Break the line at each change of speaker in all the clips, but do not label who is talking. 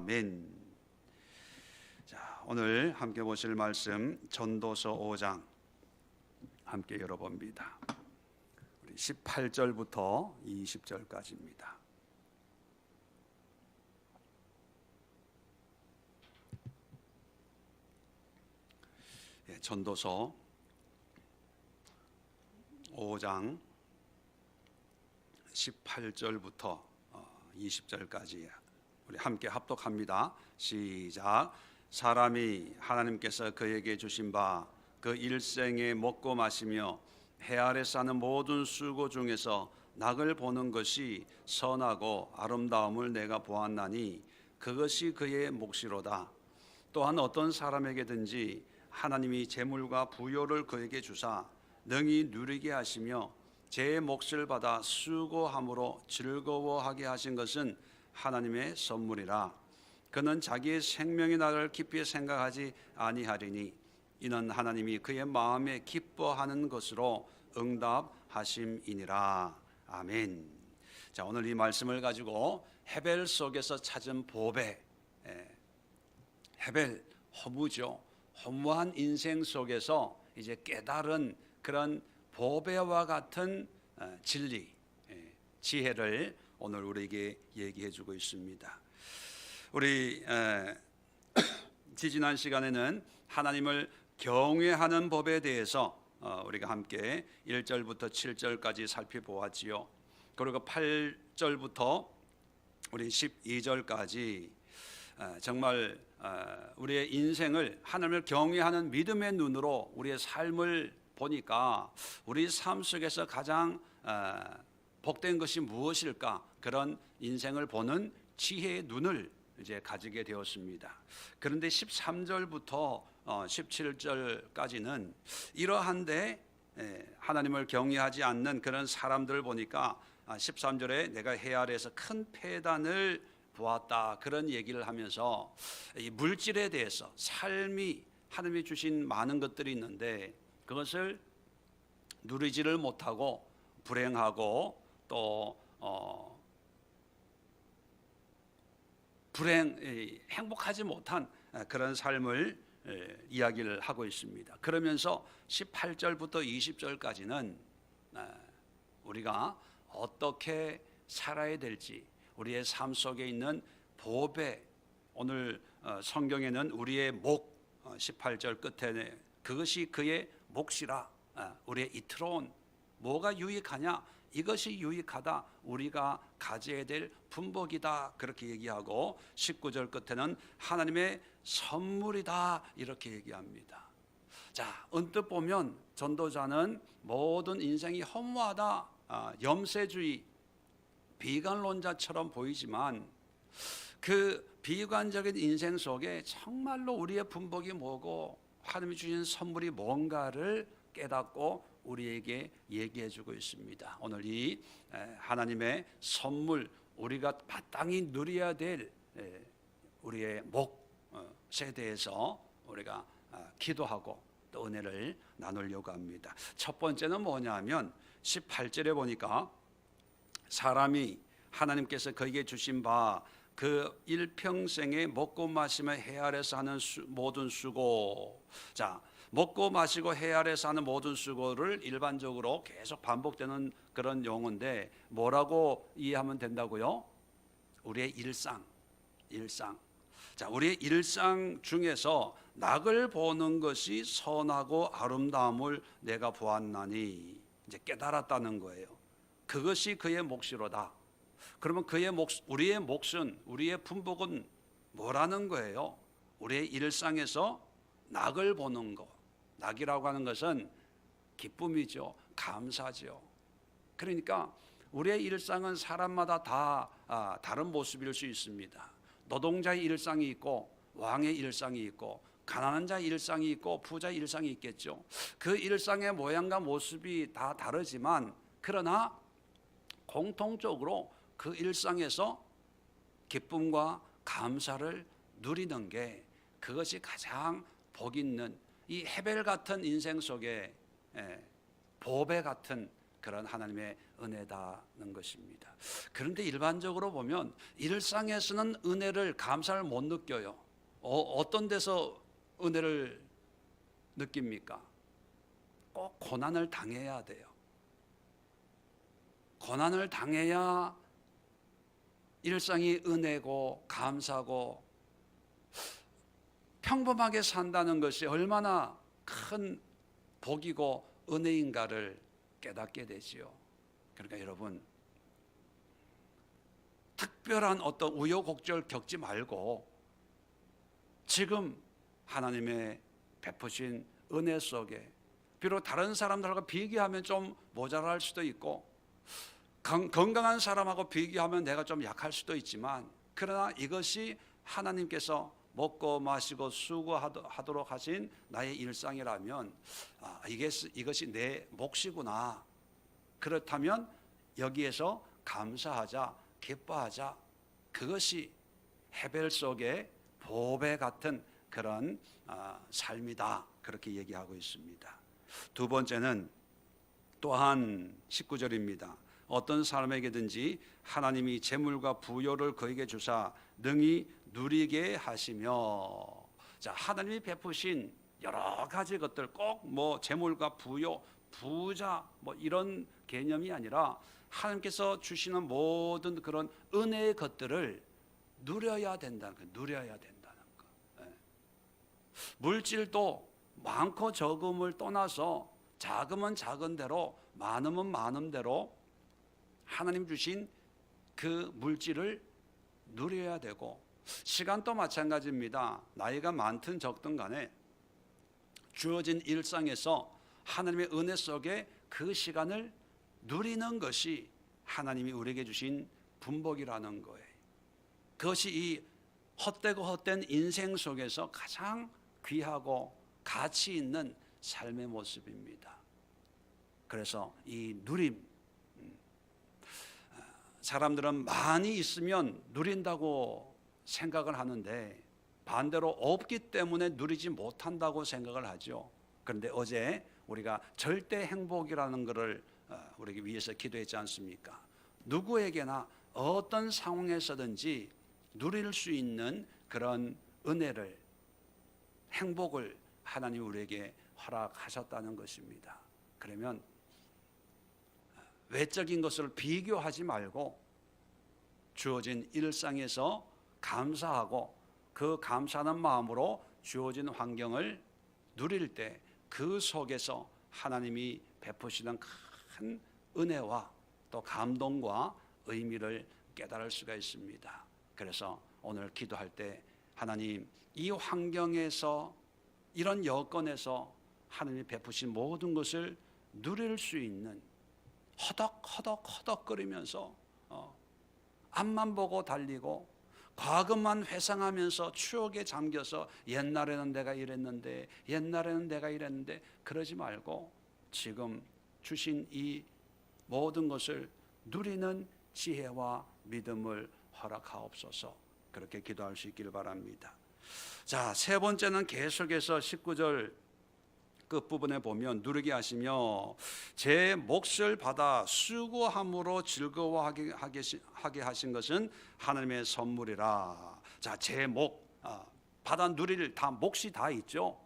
아멘. 자, 오늘 함께 보실 말씀 전도서 5장 함께 열어봅니다. 우리 18절부터 20절까지입니다. 전도서 5장 18절부터 20절까지 우리 함께 합독합니다. 시작. 사람이 하나님께서 그에게 주신 바 그 일생에 먹고 마시며 해 아래 사는 모든 수고 중에서 낙을 보는 것이 선하고 아름다움을 내가 보았나니 그것이 그의 몫이로다. 또한 어떤 사람에게든지 하나님이 재물과 부요를 그에게 주사 능히 누리게 하시며 제 몫을 받아 수고함으로 즐거워하게 하신 것은 하나님의 선물이라. 그는 자기의 생명의 날을 깊이 생각하지 아니하리니 이는 하나님이 그의 마음에 기뻐하는 것으로 응답하심이니라. 아멘. 자, 오늘 이 말씀을 가지고 헤벨 속에서 찾은 보배, 헤벨 허무죠. 허무한 인생 속에서 이제 깨달은 그런 보배와 같은 진리, 지혜를 오늘 우리에게 얘기해 주고 있습니다. 우리 지지난 시간에는 하나님을 경외하는 법에 대해서 우리가 함께 1절부터 7절까지 살펴보았지요. 그리고 8절부터 우리 12절까지 정말 우리의 인생을 하나님을 경외하는 믿음의 눈으로 우리의 삶을 보니까 우리 삶 속에서 가장 복된 것이 무엇일까? 그런 인생을 보는 지혜의 눈을 이제 가지게 되었습니다. 그런데 13절부터 17절까지는 이러한데 하나님을 경외하지 않는 그런 사람들을 보니까 13절에 내가 해 아래에서 큰 패단을 보았다, 그런 얘기를 하면서 이 물질에 대해서 삶이 하나님이 주신 많은 것들이 있는데 그것을 누리지를 못하고 불행하고 또 행복하지 못한 그런 삶을 이야기를 하고 있습니다. 그러면서 18절부터 20절까지는 우리가 어떻게 살아야 될지, 우리의 삶 속에 있는 보배, 오늘 성경에는 우리의 목, 18절 끝에 그것이 그의 몫이라, 우리의 이트론, 뭐가 유익하냐, 이것이 유익하다, 우리가 가져야 될 분복이다, 그렇게 얘기하고 19절 끝에는 하나님의 선물이다, 이렇게 얘기합니다. 자, 언뜻 보면 전도자는 모든 인생이 허무하다, 염세주의, 비관론자처럼 보이지만 그 비관적인 인생 속에 정말로 우리의 분복이 뭐고 하나님이 주신 선물이 뭔가를 깨닫고 우리에게 얘기해 주고 있습니다. 오늘 이 하나님의 선물, 우리가 마땅히 누려야 될 우리의 몫에 대해서 우리가 기도하고 또 은혜를 나누려고 합니다. 첫 번째는 뭐냐면 18절에 보니까 사람이 하나님께서 그에게 주신 바 그 일평생에 먹고 마시며 해 아래서 하는 모든 수고. 자, 먹고 마시고 해 아래서 하는 모든 수고를 일반적으로 계속 반복되는 그런 용어인데 뭐라고 이해하면 된다고요? 우리의 일상. 자, 우리의 일상 중에서 낙을 보는 것이 선하고 아름다움을 내가 보았나니, 이제 깨달았다는 거예요. 그것이 그의 몫이로다. 그러면 그의 우리의 몫은, 우리의 분복은 뭐라는 거예요? 우리의 일상에서 낙을 보는 것. 낙이라고 하는 것은 기쁨이죠. 감사죠. 그러니까 우리의 일상은 사람마다 다 다른 모습일 수 있습니다. 노동자의 일상이 있고 왕의 일상이 있고 가난한 자의 일상이 있고 부자의 일상이 있겠죠. 그 일상의 모양과 모습이 다 다르지만 그러나 공통적으로 그 일상에서 기쁨과 감사를 누리는 게, 그것이 가장 복 있는 이 헤벨 같은 인생 속에 보배 같은 그런 하나님의 은혜다는 것입니다. 그런데 일반적으로 보면 일상에서는 은혜를, 감사를 못 느껴요. 어떤 데서 은혜를 느낍니까? 꼭 고난을 당해야 돼요. 고난을 당해야 일상이 은혜고 감사고, 평범하게 산다는 것이 얼마나 큰 복이고 은혜인가를 깨닫게 되지요. 그러니까 여러분, 특별한 어떤 우여곡절 겪지 말고 지금 하나님의 베푸신 은혜 속에, 비록 다른 사람들하고 비교하면 좀 모자랄 수도 있고, 건강한 사람하고 비교하면 내가 좀 약할 수도 있지만, 그러나 이것이 하나님께서 먹고 마시고 수고하도록 하신 나의 일상이라면, 이것이 내 몫이구나. 그렇다면 여기에서 감사하자, 기뻐하자. 그것이 헤벨 속의 보배 같은 그런 삶이다. 그렇게 얘기하고 있습니다. 두 번째는 또한 19절입니다. 어떤 사람에게든지 하나님이 재물과 부요를 그에게 주사 능히 누리게 하시며, 자, 하나님이 베푸신 여러 가지 것들, 꼭 뭐 재물과 부요, 부자 뭐 이런 개념이 아니라 하나님께서 주시는 모든 그런 은혜의 것들을 누려야 된다는 거, 누려야 된다는 거. 물질도 많고 적음을 떠나서 작으면 작은 대로, 많으면 많은 대로 하나님 주신 그 물질을 누려야 되고, 시간도 마찬가지입니다. 나이가 많든 적든 간에 주어진 일상에서 하나님의 은혜 속에 그 시간을 누리는 것이 하나님이 우리에게 주신 분복이라는 거예요. 그것이 이 헛되고 헛된 인생 속에서 가장 귀하고 가치 있는 삶의 모습입니다. 그래서 이 누림, 사람들은 많이 있으면 누린다고 생각을 하는데 반대로 없기 때문에 누리지 못한다고 생각을 하죠. 그런데 어제 우리가 절대 행복이라는 것을 우리에게 위해서 기도했지 않습니까? 누구에게나 어떤 상황에서든지 누릴 수 있는 그런 은혜를, 행복을 하나님이 우리에게 허락하셨다는 것입니다. 그러면 외적인 것을 비교하지 말고 주어진 일상에서 감사하고 그 감사하는 마음으로 주어진 환경을 누릴 때 그 속에서 하나님이 베푸시는 큰 은혜와 또 감동과 의미를 깨달을 수가 있습니다. 그래서 오늘 기도할 때 하나님, 이 환경에서, 이런 여건에서 하나님이 베푸신 모든 것을 누릴 수 있는, 허덕허덕거리면서 앞만 보고 달리고 과거만 회상하면서 추억에 잠겨서 옛날에는 내가 이랬는데, 옛날에는 내가 이랬는데, 그러지 말고 지금 주신 이 모든 것을 누리는 지혜와 믿음을 허락하옵소서. 그렇게 기도할 수 있기를 바랍니다. 자, 세 번째는 계속해서 19절 끝부분에 보면 누리게 하시며 제 몫을 받아 수고함으로 즐거워하게 하신 것은 하나님의 선물이라. 자, 제 몫, 받아 누릴 다 몫이 다 있죠.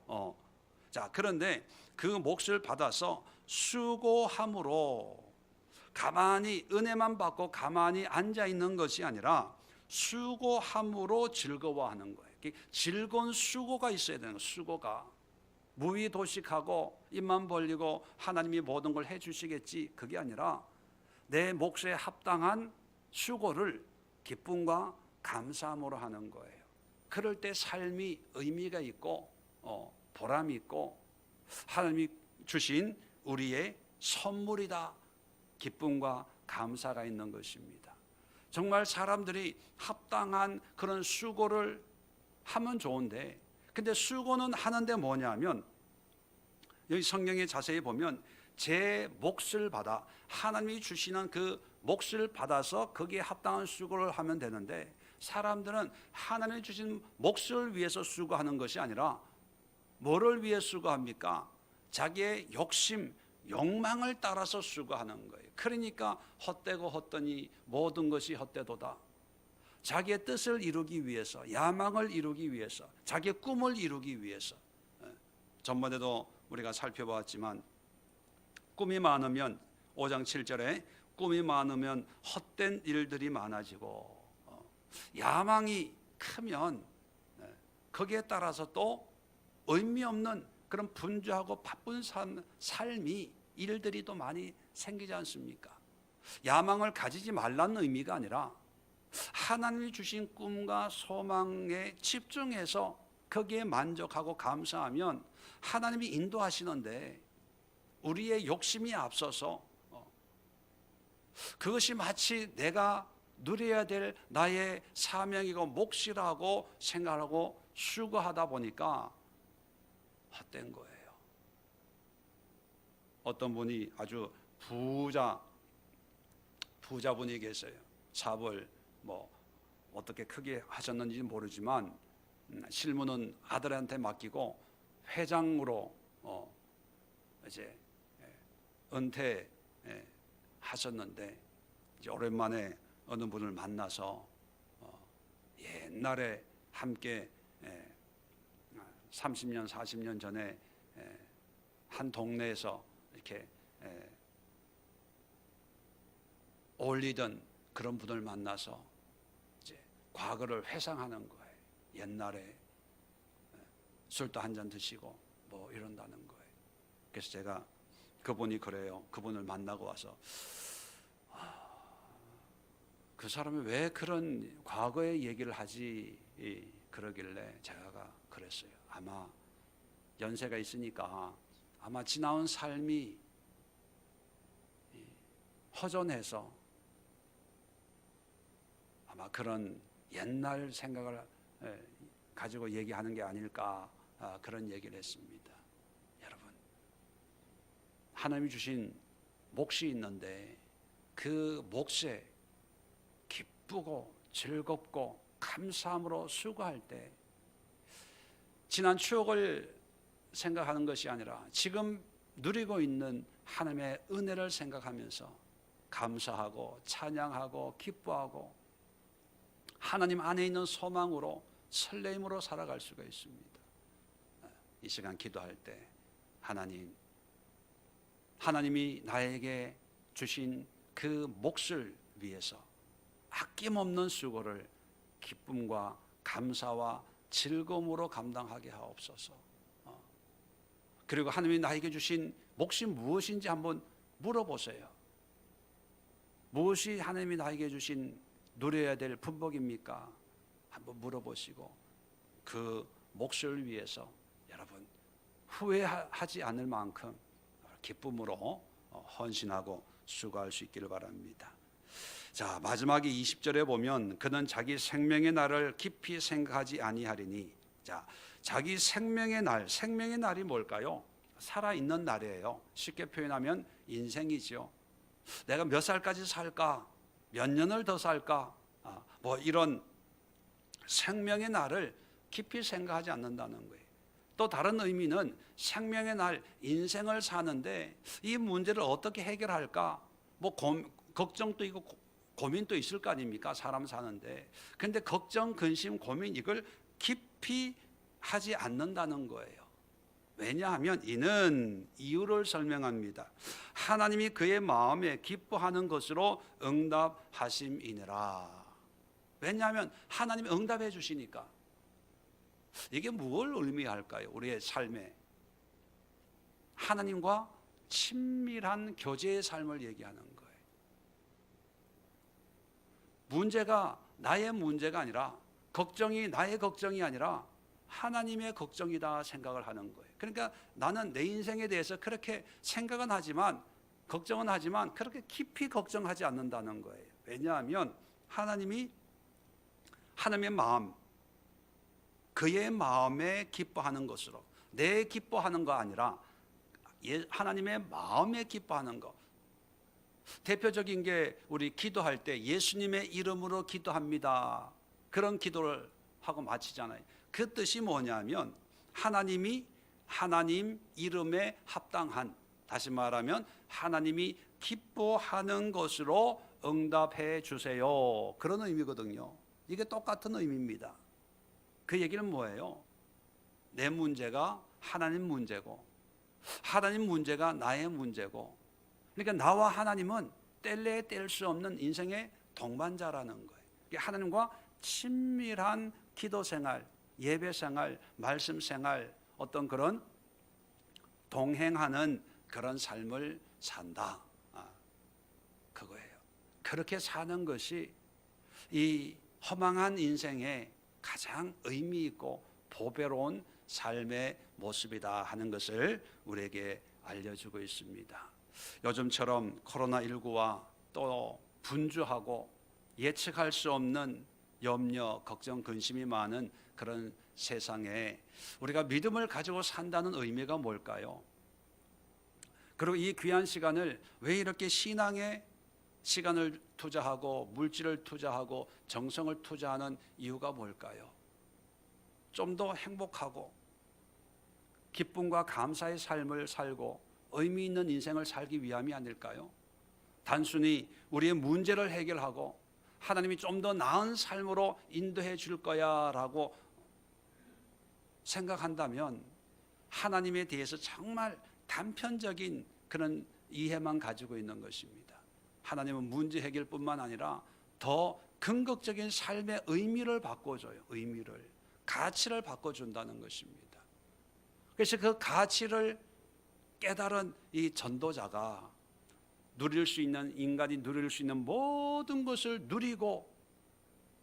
자, 그런데 그 몫을 받아서 수고함으로, 가만히 은혜만 받고 가만히 앉아 있는 것이 아니라 수고함으로 즐거워하는 거예요. 즐거운 수고가 있어야 되는 거예요. 수고가. 무의도식하고 입만 벌리고 하나님이 모든 걸 해주시겠지, 그게 아니라 내 몫에 합당한 수고를 기쁨과 감사함으로 하는 거예요. 그럴 때 삶이 의미가 있고 보람이 있고 하나님이 주신 우리의 선물이다, 기쁨과 감사가 있는 것입니다. 정말 사람들이 합당한 그런 수고를 하면 좋은데, 근데 수고는 하는데 뭐냐면, 여기 성경에 자세히 보면 제 몫을 받아, 하나님이 주시는 그 몫을 받아서 거기에 합당한 수고를 하면 되는데, 사람들은 하나님이 주신 몫을 위해서 수고하는 것이 아니라 뭐를 위해 수고합니까? 자기의 욕심, 욕망을 따라서 수고하는 거예요. 그러니까 헛되고 헛되니 모든 것이 헛되도다. 자기의 뜻을 이루기 위해서, 야망을 이루기 위해서, 자기의 꿈을 이루기 위해서. 전번에도 우리가 살펴봤지만 꿈이 많으면 5장 7절에 꿈이 많으면 헛된 일들이 많아지고, 야망이 크면 거기에 따라서 또 의미 없는 그런 분주하고 바쁜 삶이, 일들이 또 많이 생기지 않습니까? 야망을 가지지 말라는 의미가 아니라 하나님이 주신 꿈과 소망에 집중해서 거기에 만족하고 감사하면 하나님이 인도하시는데, 우리의 욕심이 앞서서 그것이 마치 내가 누려야 될 나의 사명이고 몫이라고 생각하고 수고하다 보니까 헛된 거예요. 어떤 분이 아주 부자분이 계세요. 사업을 어떻게 크게 하셨는지 모르지만 실무는 아들한테 맡기고 회장으로 이제 은퇴하셨는데, 이제 오랜만에 어느 분을 만나서 옛날에 함께 30년 40년 전에 한 동네에서 이렇게 어울리던 그런 분을 만나서 이제 과거를 회상하는 거예요. 옛날에 술도 한 잔 드시고 이런다는 거예요. 그래서 제가 그분이 그래요. 그분을 만나고 와서 그 사람이 왜 그런 과거의 얘기를 하지 그러길래 제가 그랬어요. 아마 연세가 있으니까 아마 지나온 삶이 허전해서 아마 그런 옛날 생각을 가지고 얘기하는 게 아닐까, 그런 얘기를 했습니다. 여러분, 하나님이 주신 몫이 있는데 그 몫에 기쁘고 즐겁고 감사함으로 수고할 때 지난 추억을 생각하는 것이 아니라 지금 누리고 있는 하나님의 은혜를 생각하면서 감사하고 찬양하고 기뻐하고 하나님 안에 있는 소망으로 설레임으로 살아갈 수가 있습니다. 이 시간 기도할 때 하나님이 나에게 주신 그 몫을 위해서 아낌없는 수고를 기쁨과 감사와 즐거움으로 감당하게 하옵소서. 그리고 하나님이 나에게 주신 몫이 무엇인지 한번 물어보세요. 무엇이 하나님이 나에게 주신 누려야 될 분복입니까? 한번 물어보시고 그 몫을 위해서 여러분 후회하지 않을 만큼 기쁨으로 헌신하고 수고할 수 있기를 바랍니다. 자, 마지막에 20절에 보면 그는 자기 생명의 날을 깊이 생각하지 아니하리니. 자, 자기 생명의 날이 뭘까요? 살아있는 날이에요. 쉽게 표현하면 인생이죠. 내가 몇 살까지 살까? 몇 년을 더 살까? 이런 생명의 날을 깊이 생각하지 않는다는 거예요. 또 다른 의미는 생명의 날, 인생을 사는데 이 문제를 어떻게 해결할까? 걱정도 있고 고민도 있을 거 아닙니까? 사람 사는데. 그런데 걱정, 근심, 고민 이걸 깊이 하지 않는다는 거예요. 왜냐하면 이는 이유를 설명합니다. 하나님이 그의 마음에 기뻐하는 것으로 응답하심이니라. 왜냐하면 하나님이 응답해 주시니까. 이게 무엇을 의미할까요? 우리의 삶에 하나님과 친밀한 교제의 삶을 얘기하는 거예요. 문제가 나의 문제가 아니라, 걱정이 나의 걱정이 아니라 하나님의 걱정이다 생각을 하는 거예요. 그러니까 나는 내 인생에 대해서 그렇게 생각은 하지만, 걱정은 하지만 그렇게 깊이 걱정하지 않는다는 거예요. 왜냐하면 하나님의 마음, 그의 마음에 기뻐하는 것으로, 내 기뻐하는 거 아니라 하나님의 마음에 기뻐하는 것. 대표적인 게 우리 기도할 때 예수님의 이름으로 기도합니다. 그런 기도를 하고 마치잖아요. 그 뜻이 뭐냐면 하나님 이름에 합당한, 다시 말하면 하나님이 기뻐하는 것으로 응답해 주세요. 그런 의미거든요. 이게 똑같은 의미입니다. 그 얘기는 뭐예요? 내 문제가 하나님 문제고 하나님 문제가 나의 문제고, 그러니까 나와 하나님은 뗄래야 뗄 수 없는 인생의 동반자라는 거예요. 하나님과 친밀한 기도 생활, 예배 생활, 말씀 생활, 어떤 그런 동행하는 그런 삶을 산다. 그거예요. 그렇게 사는 것이 이 허망한 인생의 가장 의미 있고 보배로운 삶의 모습이다 하는 것을 우리에게 알려주고 있습니다. 요즘처럼 코로나19와 또 분주하고 예측할 수 없는 염려, 걱정, 근심이 많은 그런 세상에 우리가 믿음을 가지고 산다는 의미가 뭘까요? 그리고 이 귀한 시간을 왜 이렇게 신앙에 시간을 투자하고 물질을 투자하고 정성을 투자하는 이유가 뭘까요? 좀 더 행복하고 기쁨과 감사의 삶을 살고 의미 있는 인생을 살기 위함이 아닐까요? 단순히 우리의 문제를 해결하고 하나님이 좀 더 나은 삶으로 인도해 줄 거야 라고 생각한다면 하나님에 대해서 정말 단편적인 그런 이해만 가지고 있는 것입니다. 하나님은 문제 해결뿐만 아니라 더 근극적인 삶의 의미를 바꿔줘요. 의미를, 가치를 바꿔준다는 것입니다. 그래서 그 가치를 깨달은 이 전도자가 누릴 수 있는, 인간이 누릴 수 있는 모든 것을 누리고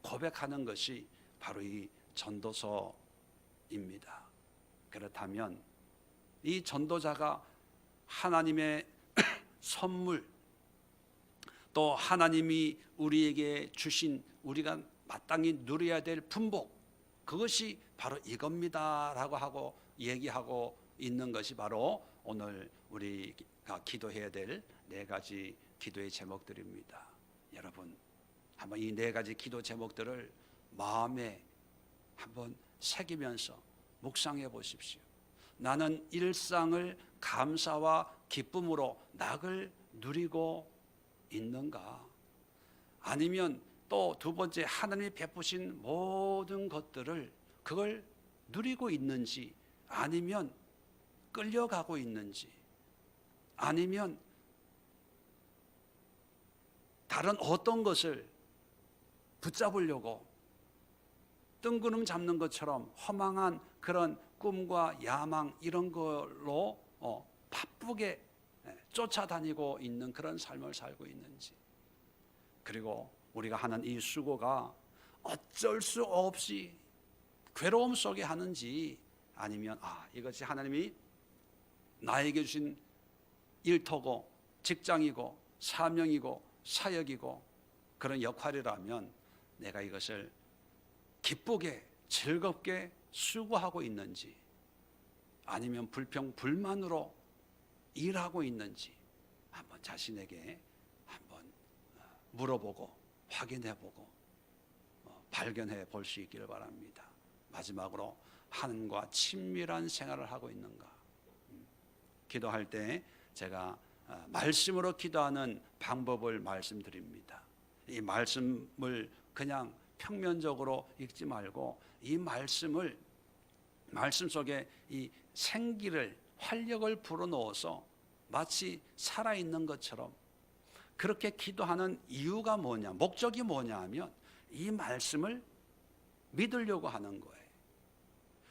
고백하는 것이 바로 이 전도서입니다. 그렇다면 이 전도자가 하나님의 선물, 또 하나님이 우리에게 주신 우리가 마땅히 누려야 될 분복, 그것이 바로 이겁니다 라고 하고 얘기하고 있는 것이 바로 오늘 우리가 기도해야 될 네 가지 기도의 제목들입니다. 여러분, 한번 이 네 가지 기도 제목들을 마음에 한번 새기면서 묵상해 보십시오. 나는 일상을 감사와 기쁨으로 낙을 누리고 있는가? 아니면 또 두 번째, 하나님이 베푸신 모든 것들을 그걸 누리고 있는지, 아니면 끌려가고 있는지, 아니면 다른 어떤 것을 붙잡으려고 뜬구름 잡는 것처럼 허망한 그런 꿈과 야망 이런 걸로 바쁘게 쫓아다니고 있는 그런 삶을 살고 있는지, 그리고 우리가 하는 이 수고가 어쩔 수 없이 괴로움 속에 하는지, 아니면 이것이 하나님이 나에게 주신 일터고 직장이고 사명이고 사역이고 그런 역할이라면 내가 이것을 기쁘게 즐겁게 수고하고 있는지, 아니면 불평불만으로 일하고 있는지 한번 자신에게 한번 물어보고 확인해보고 발견해 볼 수 있기를 바랍니다. 마지막으로, 하나님과 친밀한 생활을 하고 있는가? 기도할 때 제가 말씀으로 기도하는 방법을 말씀드립니다. 이 말씀을 그냥 평면적으로 읽지 말고 이 말씀을, 말씀 속에 이 생기를, 활력을 불어넣어서 마치 살아있는 것처럼 그렇게 기도하는 이유가 뭐냐, 목적이 뭐냐 하면 이 말씀을 믿으려고 하는 거예요.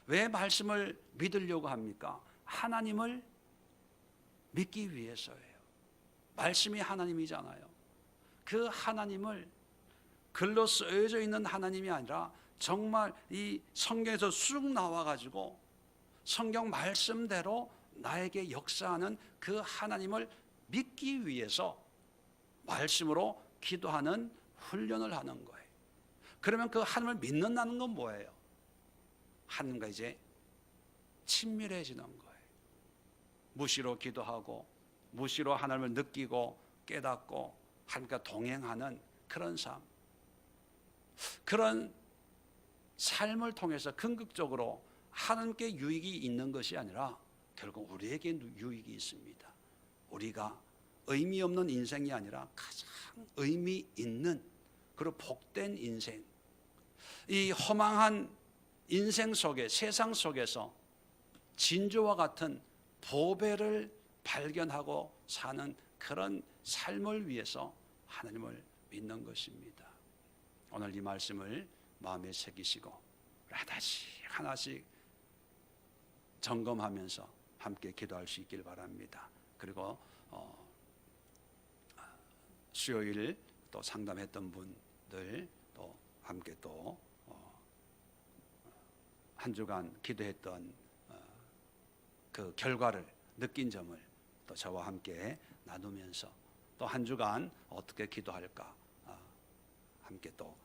왜 말씀을 믿으려고 합니까? 하나님을 믿기 위해서예요. 말씀이 하나님이잖아요. 그 하나님을 글로 쓰여져 있는 하나님이 아니라 정말 이 성경에서 쑥 나와가지고 성경 말씀대로 나에게 역사하는 그 하나님을 믿기 위해서 말씀으로 기도하는 훈련을 하는 거예요. 그러면 그 하나님을 믿는다는 건 뭐예요? 하나님과 이제 친밀해지는 거예요. 무시로 기도하고 무시로 하나님을 느끼고 깨닫고 하나님과 동행하는 그런 삶, 그런 삶을 통해서 궁극적으로 하나님께 유익이 있는 것이 아니라 결국 우리에게 유익이 있습니다. 우리가 의미 없는 인생이 아니라 가장 의미 있는 그리고 복된 인생, 이 허망한 인생 속에, 세상 속에서 진주와 같은 보배를 발견하고 사는 그런 삶을 위해서 하나님을 믿는 것입니다. 오늘 이 말씀을 마음에 새기시고 하나씩 점검하면서 함께 기도할 수 있길 바랍니다. 그리고 수요일 또 상담했던 분들 또 함께 또 한 주간 기도했던 그 결과를 느낀 점을 또 저와 함께 나누면서 또 한 주간 어떻게 기도할까 함께 또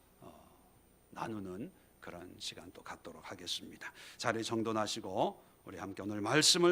나누는 그런 시간 또 갖도록 하겠습니다. 자리 정돈하시고 우리 함께 오늘 말씀을